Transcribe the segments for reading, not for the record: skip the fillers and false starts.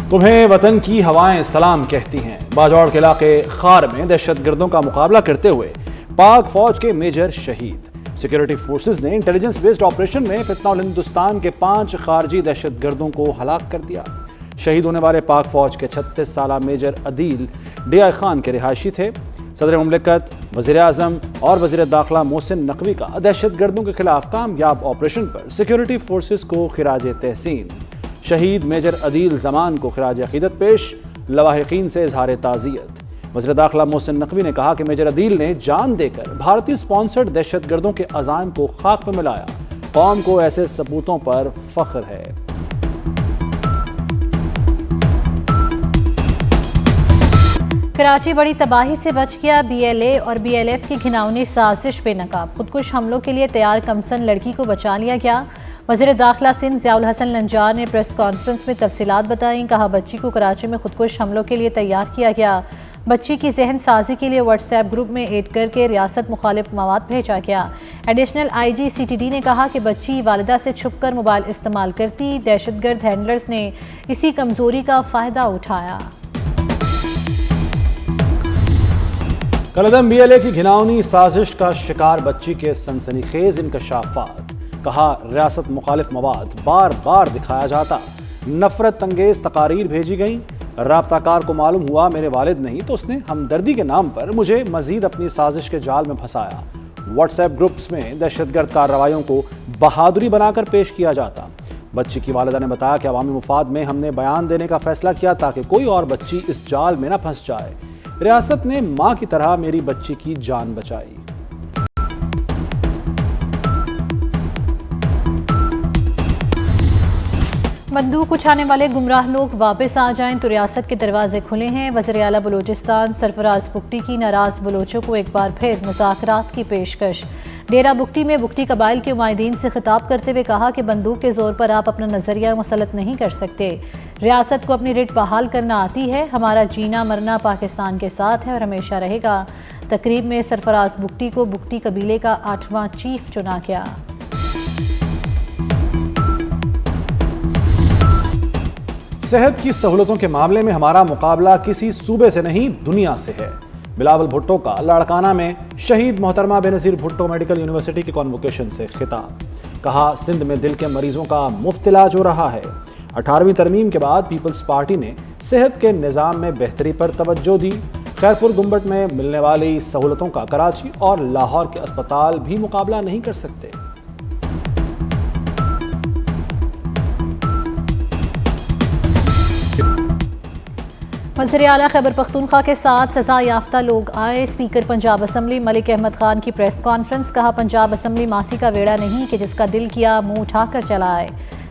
तुम्हें वतन की हवाएं सलाम कहती हैं। बाजौड़ के इलाके खार में दहशतगर्दों का मुकाबला करते हुए पाक फौज के मेजर शहीद। सिक्योरिटी फोर्सेस ने इंटेलिजेंस बेस्ड ऑपरेशन में फितनाउल हिंदुस्तान के 5 खारजी दहशतगर्दों को हलाक कर दिया। शहीद होने वाले पाक फौज के 36 साला मेजर अदील डिया खान के रिहायशी थे। सदर मुमलिकत, वज़ीर आज़म और वज़ीर दाखिला मोहसिन नकवी का दहशतगर्दों के खिलाफ कामयाब ऑपरेशन पर सिक्योरिटी फोर्सेस को खिराज तहसीन। शहीद मेजर अदील जमान को खिराज अकीदत पेश, लवाहिकीन से इजहार ताज़ियत। वज़ीर दाखिला मोहसिन नकवी ने कहा कि मेजर अदील ने जान देकर भारतीय स्पॉन्सर्ड दहशतगर्दों के अज़ाइम को खाक में मिलाया। कौम को ऐसे सपूतों पर फख्र है। कराची बड़ी तबाही से बच गया। BLA और BLF की घिनौनी साजिश बेनकाब। खुदकुश हमलों के लिए तैयार कमसन लड़की को बचा लिया गया। वज़ीर दाखिला सिंध ज़ियाउल हसन लंजार ने प्रेस कॉन्फ्रेंस में तफसीलात बताई। कहा, बच्ची को कराची में खुदकुश हमलों के लिए तैयार किया गया। बच्ची की जहन साजी के लिए व्हाट्सएप ग्रुप में ऐड करके रियासत मुखालिफ मवाद भेजा गया। एडिशनल IG CTD ने कहा कि बच्ची वालिदा से छुप कर मोबाइल इस्तेमाल करती। दहशतगर्द हैंडलर्स ने इसी कमजोरी का फ़ायदा उठाया। कलदम BLA की घिनौनी साजिश का शिकार बच्ची के सनसनीखेज इंकशाफात। कहा, रियासत मुखालिफ मवाद बार बार दिखाया जाता। नफरत अंगेज तकारीर भेजी गई। राब्ताकार को मालूम हुआ मेरे वालिद नहीं तो उसने हमदर्दी के नाम पर मुझे मजीद अपनी साजिश के जाल में फंसाया। व्हाट्सएप ग्रुप्स में दहशतगर्द कार्रवाइयों को बहादुरी बनाकर पेश किया जाता। बच्ची की वालिदा ने बताया कि अवामी मुफाद में हमने बयान देने का फैसला किया ताकि कोई और बच्ची इस जाल में न फंस जाए। रियासत ने मां की तरह मेरी बच्ची की जान बचाई। बंदूक उठाने वाले गुमराह लोग वापस आ जाएं तो रियासत के दरवाजे खुले हैं। वज़ीर आला बलूचिस्तान सरफराज बुगटी की नाराज बलोचों को एक बार फिर मुज़ाकरात की पेशकश। डेरा बुगटी में बुगटी कबाइल के नुमाइंदीन से खिताब करते हुए कहा कि बंदूक के जोर पर आप अपना नजरिया मुसलत नहीं कर सकते। रियासत को अपनी रिट बहाल करना आती है। हमारा जीना मरना पाकिस्तान के साथ है और हमेशा रहेगा। तकरीब में सरफराज बुगटी को बुगटी कबीले का 8वां चीफ चुना गया। सेहत की सहूलतों के मामले में हमारा मुकाबला किसी सूबे से नहीं दुनिया से है। बिलावल भुट्टो का लाड़काना में शहीद मोहतरमा बेनज़ीर भुट्टो मेडिकल यूनिवर्सिटी की कॉन्वोकेशन से खिताब। कहा, सिंध में दिल के मरीजों का मुफ्त इलाज हो रहा है। 18वीं तरमीम के बाद पीपल्स पार्टी ने सेहत के निज़ाम में बेहतरी पर तवज्जो दी। खैरपुर गुम्बट में मिलने वाली सहूलतों का कराची और लाहौर के अस्पताल भी मुकाबला नहीं कर सकते। वज़ीर आला खैबर पख्तूनख्वा के साथ सजा याफ्ता लोग आए। स्पीकर पंजाब असम्बली मलिक अहमद खान की प्रेस कॉन्फ्रेंस। कहा, पंजाब असम्बली मासी का वेड़ा नहीं कि जिसका दिल किया मुंह उठाकर चला आए।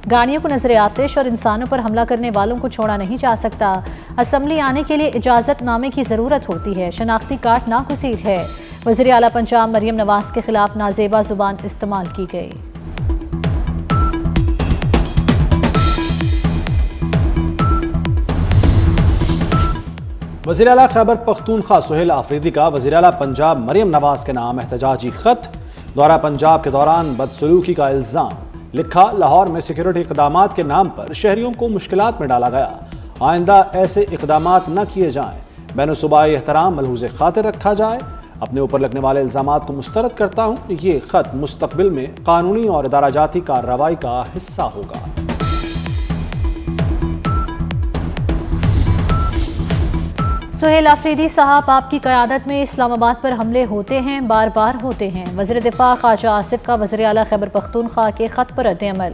गाड़ियों को नजर आतिश और इंसानों पर हमला करने वालों को छोड़ा नहीं जा सकता। असम्बली आने के लिए इजाज़तनामे की ज़रूरत होती है। शनाख्ती कार्ड नागुज़ीर है। वज़ीर आला पंजाब मरियम नवाज के खिलाफ नाजेबा जुबान इस्तेमाल की गई। वज़ीर आला खैबर पख्तूनख्वा सुहेल आफरीदी का वज़ीर आला पंजाब मरियम नवाज के नाम एहतजाजी खत। दौरा पंजाब के दौरान बदसलूकी का इल्ज़ाम। लिखा, लाहौर में सिक्योरिटी इक़दामात के नाम पर शहरियों को मुश्किलात में डाला गया। आइंदा ऐसे इक़दामात न किए जाएं। बैनुसूबाई एहतराम मलहूज़ खातिर रखा जाए। अपने ऊपर लगने वाले इल्ज़ामात को मुस्तरद करता हूँ। ये खत मुस्तक़बिल में कानूनी और इदाराजाती कार्रवाई का हिस्सा होगा। सुहेल आफरीदी साहब, आपकी क़यादत में इस्लामाबाद पर हमले होते हैं, बार बार होते हैं। वज़ीर दिफ़ा ख्वाजा आसिफ का वज़ीर आला खैबर पख्तूनख्वा के ख़त पर रद्द-ए-अमल।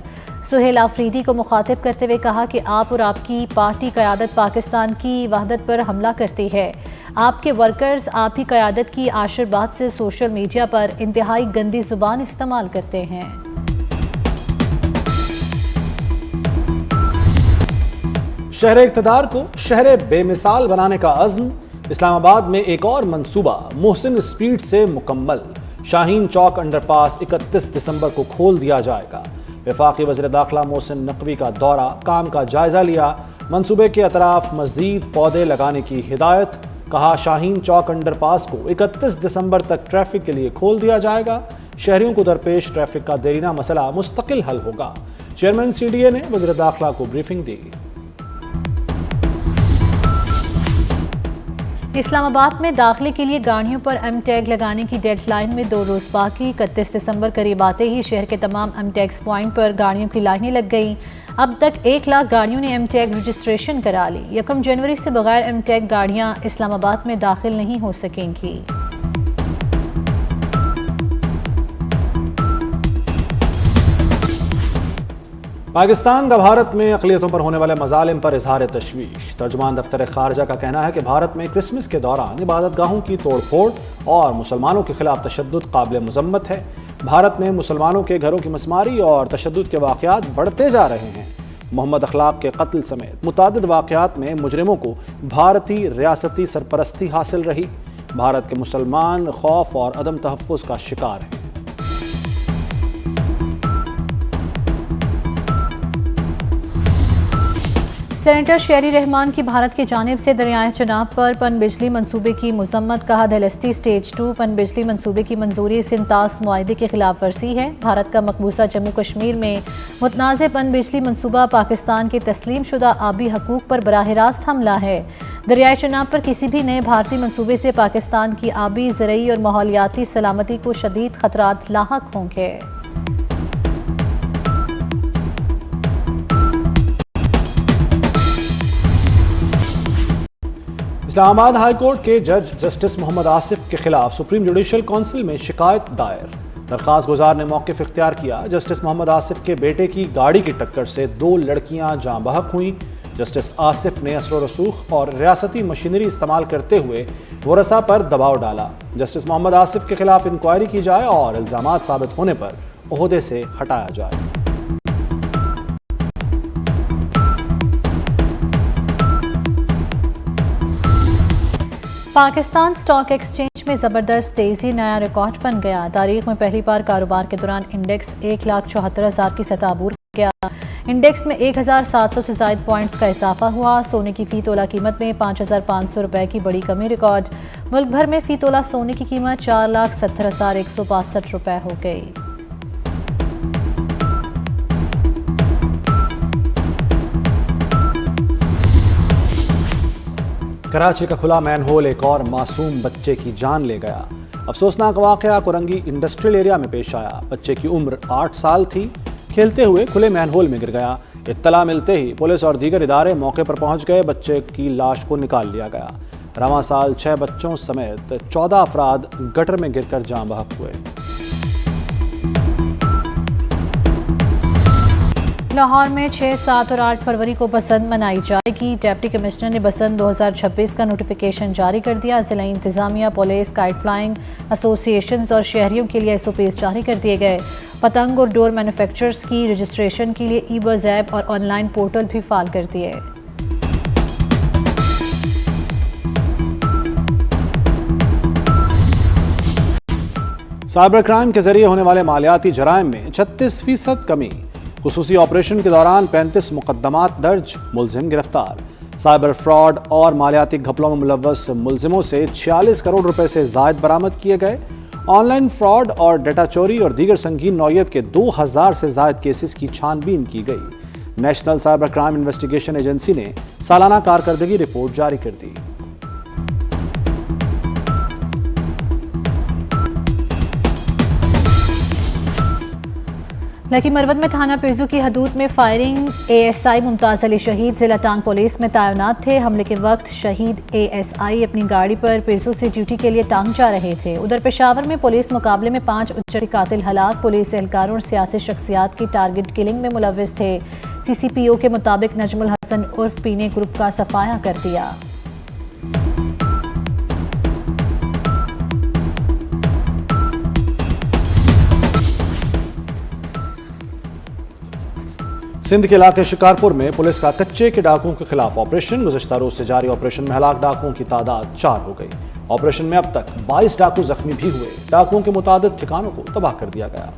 सुहेल आफरीदी को मुखातिब करते हुए कहा कि आप और आपकी पार्टी क़यादत पाकिस्तान की वहदत पर हमला करती है। आपके वर्कर्स आपकी क़यादत की आशीर्वाद से सोशल मीडिया पर इंतहाई गंदी ज़ुबान इस्तेमाल करते हैं। शहर इक़्तिदार को शहर बेमिसाल बनाने का अज़्म। इस्लामाबाद में एक और मंसूबा मोहसिन स्ट्रीट से मुकम्मल। शाहीन चौक अंडरपास 31 दिसंबर को खोल दिया जाएगा। वफाकी वज़ीर दाखिला मोहसिन नकवी का दौरा, काम का जायजा लिया। मंसूबे के अतराफ मजीद पौधे लगाने की हिदायत। कहा, शाहीन चौक अंडरपास को 31 दिसंबर तक ट्रैफिक के लिए खोल दिया जाएगा। शहरियों को दरपेश ट्रैफिक का देरीना मसला मुस्तकिल हल होगा। चेयरमैन CDA ने वज़ीर दाखिला को ब्रीफिंग दी। इस्लामाबाद में दाखिले के लिए गाड़ियों पर एम टैग लगाने की डेडलाइन में 2 रोज़ बाकी। 31 दिसंबर करीब आते ही शहर के तमाम एम टैग्स पॉइंट पर गाड़ियों की लाइनें लग गईं। अब तक 1 लाख गाड़ियों ने एम टैग रजिस्ट्रेशन करा ली। 1 जनवरी से बगैर एम टैग गाड़ियाँ इस्लामाबाद में दाखिल नहीं हो सकेंगी। पाकिस्तान का भारत में अक़लियतों पर होने वाले मज़ालिम पर इज़हार तशवीश। तर्जुमान दफ्तर ख़ारजा का कहना है कि भारत में क्रिसमस के दौरान इबादतगाहों की तोड़ फोड़ और मुसलमानों के खिलाफ तशद्दुद काबिल मज़म्मत है। भारत में मुसलमानों के घरों की मसमारी और तशद्दुद के वाक़यात बढ़ते जा रहे हैं। मोहम्मद अखलाक के कत्ल समेत मुतादिद वाक़यात में मुजरिमों को भारतीय रियासती सरपरस्ती हासिल रही। भारत के मुसलमान खौफ और अदम तहफ़्फ़ुज़ का शिकार हैं। सेनेटर शेरी रहमान की भारत की जानिब से दरियाए चनाब पर पन बिजली मंसूबे की मजम्मत। कहा दलस्ती स्टेज 2 पन बिजली मंसूबे की मंजूरी सिंतास मुआहदे की खिलाफ वर्जी है। भारत का मकबूजा जम्मू कश्मीर में मुतनाज़ पन बिजली मंसूबा पाकिस्तान के तस्लीम शुदा आबी हकूक पर बराह रास्त हमला है। दरियाए चनाब पर किसी भी नए भारतीय मंसूबे से पाकिस्तान की आबी, ज़रई और माहौलियाती सलामती को शदीद खतरात लाहक होंगे। इस्लामाबाद हाई कोर्ट के जज जस्टिस मोहम्मद आसिफ के खिलाफ सुप्रीम जुडिशल काउंसिल में शिकायत दायर। दरख्वास्त गुजार ने मौक़िफ़ इख्तियार किया। जस्टिस मोहम्मद आसिफ के बेटे की गाड़ी की टक्कर से 2 लड़कियां जाँ बहक हुईं। जस्टिस आसिफ ने असर रसूख और रियासती मशीनरी इस्तेमाल करते हुए वरसा पर दबाव डाला। जस्टिस मोहम्मद आसिफ के खिलाफ इंक्वायरी की जाए और इल्ज़ामात साबित होने पर ओहदे से हटाया जाए। पाकिस्तान स्टॉक एक्सचेंज में ज़बरदस्त तेज़ी, नया रिकॉर्ड बन गया। तारीख में पहली बार कारोबार के दौरान इंडेक्स 1,74,000 की सतह अबूर गया। इंडेक्स में 1,700 से ज़ायद पॉइंट्स का इजाफा हुआ। सोने की फ़ी तोला कीमत में 5,500 रुपये की बड़ी कमी रिकॉर्ड। मुल्क भर में फ़ी तोला सोने की कीमत 4,70,162 रुपये हो गई। कराची का खुला मैनहोल एक और मासूम बच्चे की जान ले गया। अफसोसनाक वाक़या कोरंगी इंडस्ट्रियल एरिया में पेश आया। बच्चे की उम्र 8 साल थी। खेलते हुए खुले मैनहोल में गिर गया। इत्तला मिलते ही पुलिस और दीगर इदारे मौके पर पहुंच गए। बच्चे की लाश को निकाल लिया गया। रवां साल 6 बच्चों समेत 14 अफराद गटर में गिरकर जाँ बहक हुए। लाहौर में 6, 7 और 8 फरवरी को बसंत मनाई जाएगी। डिप्टी कमिश्नर ने बसंत 2026 का नोटिफिकेशन जारी कर दिया। जिला इंतजामिया, पुलिस, काइट फ्लाइंग एसोसिएशन और शहरियों के लिए SOPs जारी कर दिए गए। पतंग और डोर मैन्युफैक्चरर्स की रजिस्ट्रेशन के लिए ई-बज़ ऐप और ऑनलाइन पोर्टल भी फाल कर दिए। साइबर क्राइम के जरिए होने वाले मालियाती जराइम में 36% कमी। खुसूसी ऑपरेशन के दौरान 35 मुकदमात दर्ज, मुलजिम गिरफ्तार। साइबर फ्रॉड और मालियाती घपलों में मुलव्वस मुलजिमों से 46 करोड़ रुपए से जायद बरामद किए गए। ऑनलाइन फ्रॉड और डेटा चोरी और दीगर संगीन नौयत के 2000 से जायद केसेस की छानबीन की गई। National cyber crime investigation agency ने सालाना कारकर्दगी रिपोर्ट जारी कर दी। लकी मरवत में थाना पेजू की हदूद में फायरिंग। ASI मुमताज़ अली शहीद जिला टांग पुलिस में तैनात थे। हमले के वक्त शहीद ASI अपनी गाड़ी पर पेजू से ड्यूटी के लिए टांग जा रहे थे। उधर पेशावर में पुलिस मुकाबले में 5 उच्च कातिल हलाक। पुलिस एहलकारों और सियासी शख्सियात की टारगेट किलिंग में मुलव्विस थे। CCPO के मुताबिक नजमुल हसन उर्फ पीने ग्रुप का सफाया कर दिया। सिंध के इलाके शिकारपुर में पुलिस का कच्चे के डाकुओं के खिलाफ ऑपरेशन। गुज़श्ता रोज से जारी ऑपरेशन में हलाक डाकुओं की तादाद 4 हो गई। ऑपरेशन में अब तक 22 डाकू जख्मी भी हुए। डाकुओं के मुतादिद ठिकानों को तबाह कर दिया गया।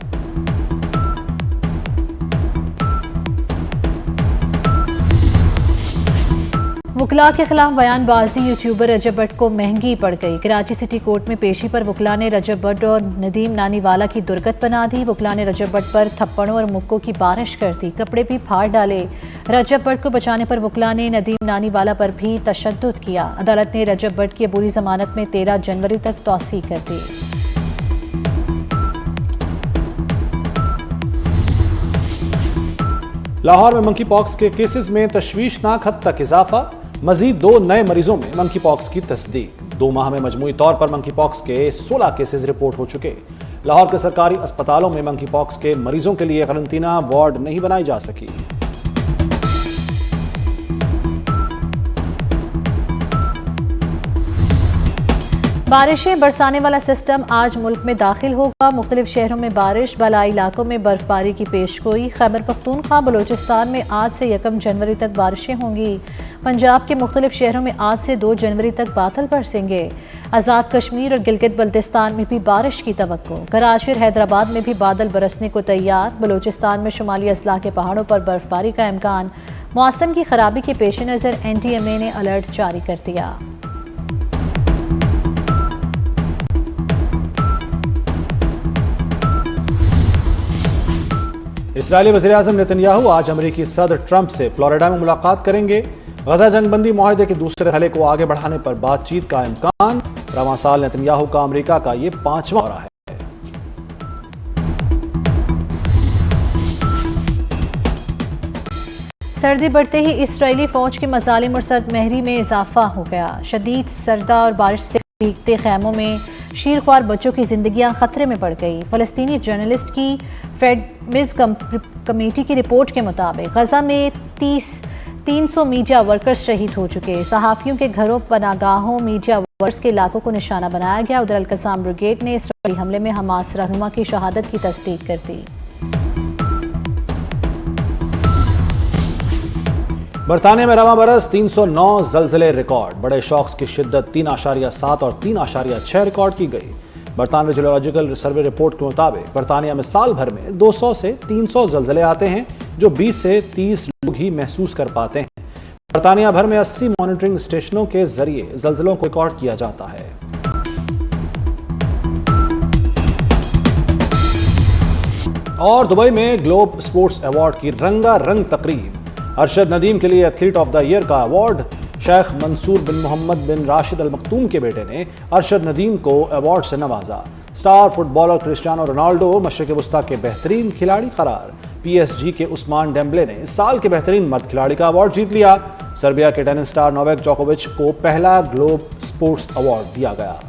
वकला के खिलाफ बयानबाजी यूट्यूबर रजब भट्ट को महंगी पड़ गई। कराची सिटी कोर्ट में पेशी पर वकला ने रजब भट्ट और नदीम नानीवाला की दुर्गत बना दी। वकला ने रजब भट्ट पर थप्पड़ों और मुक्कों की बारिश कर दी, कपड़े भी फाड़ डाले। रजब भट्ट को बचाने पर वकला ने नदीम नानीवाला पर भी तशद्दुद किया। अदालत ने रजब भट्ट की अबूरी जमानत में 13 जनवरी तक तौसीक कर दी। लाहौर में मंकी पॉक्स के केसेस में तशवीशनाक हद तक इजाफा, मजीद 2 नए मरीजों में मंकी पॉक्स की तस्दीक। 2 माह में मजमूई तौर पर मंकी पॉक्स के 16 केसेस रिपोर्ट हो चुके। लाहौर के सरकारी अस्पतालों में मंकी पॉक्स के मरीजों के लिए करंतना वार्ड नहीं बनाई जा सकी। बारिशें बरसाने वाला सिस्टम आज मुल्क में दाखिल होगा। मुख्तलिफ शहरों में बारिश, बलाई इलाकों में बर्फबारी की पेशगोई। खैबर पख्तूनख्वा बलोचिस्तान में आज से 1 जनवरी तक बारिशें होंगी। पंजाब के मुख्तलिफ शहरों में आज से 2 जनवरी तक बादल बरसेंगे। आज़ाद कश्मीर और गिलगित बल्तिस्तान में भी बारिश की तवक्को। कराची और हैदराबाद में भी बादल बरसने को तैयार। बलोचिस्तान में शुमाली अजला के पहाड़ों पर बर्फबारी का इम्कान। मौसम की खराबी के पेश नज़र NTMA ने अलर्ट जारी कर दिया। इस्राएली वज़ीर-ए-आज़म नेतन्याहू आज अमेरिकी सदर ट्रंप से फ्लोरिडा में मुलाकात करेंगे। गजा जंगबंदी माहदे के दूसरे हले को आगे बढ़ाने पर बातचीत का इम्कान। रवां साल नेतन्याहू का अमेरिका का ये 5वां दौरा है। सर्दी बढ़ते ही इस्राएली फौज के मज़ालिम और सर्द महरी में इजाफा हो गया। शदीद सर्दा और बारिश से भीगते खैमों में शीरख्वार बच्चों की जिंदगियां खतरे में पड़ गई। फ़लस्तीनी जर्नलिस्ट की फेडमिज कमेटी की रिपोर्ट के मुताबिक गजा में 300 मीडिया वर्कर्स शहीद हो चुके। सहाफ़ियों के घरों, पनागाहों, मीडिया वर्कर्स के इलाकों को निशाना बनाया गया। उधर अल-कसाम ब्रिगेड ने इस्राएली हमले में हमास रहनुमा की शहादत की तस्दीक कर दी। बरतानिया में रवां बरस 309 ज़लज़ले रिकॉर्ड। बड़े शॉक्स की शिद्दत 3.7 और 3.6 रिकॉर्ड की गई। बरतानवी जियोलॉजिकल सर्वे रिपोर्ट के मुताबिक बरतानिया में साल भर में 200 से 300 ज़लज़ले आते हैं, जो 20 से 30 लोग ही महसूस कर पाते हैं। बरतानिया भर में 80 मॉनिटरिंग स्टेशनों के जरिए ज़लज़लों को रिकॉर्ड किया जाता है। और दुबई में ग्लोब स्पोर्ट्स अवार्ड की रंगारंग तकरीब। अरशद नदीम के लिए एथलीट ऑफ द ईयर का अवार्ड। शेख मंसूर बिन मोहम्मद बिन राशिद अल मखतूम के बेटे ने अरशद नदीम को अवार्ड से नवाजा। स्टार फुटबॉलर क्रिस्टियानो रोनाल्डो मशरिक़ वस्ता के बेहतरीन खिलाड़ी करार। PSG के उस्मान डेम्बले ने साल के बेहतरीन मर्द खिलाड़ी का अवार्ड जीत लिया। सर्बिया के टेनिस स्टार नोवाक जोकोविच को पहला ग्लोब स्पोर्ट्स अवार्ड दिया गया।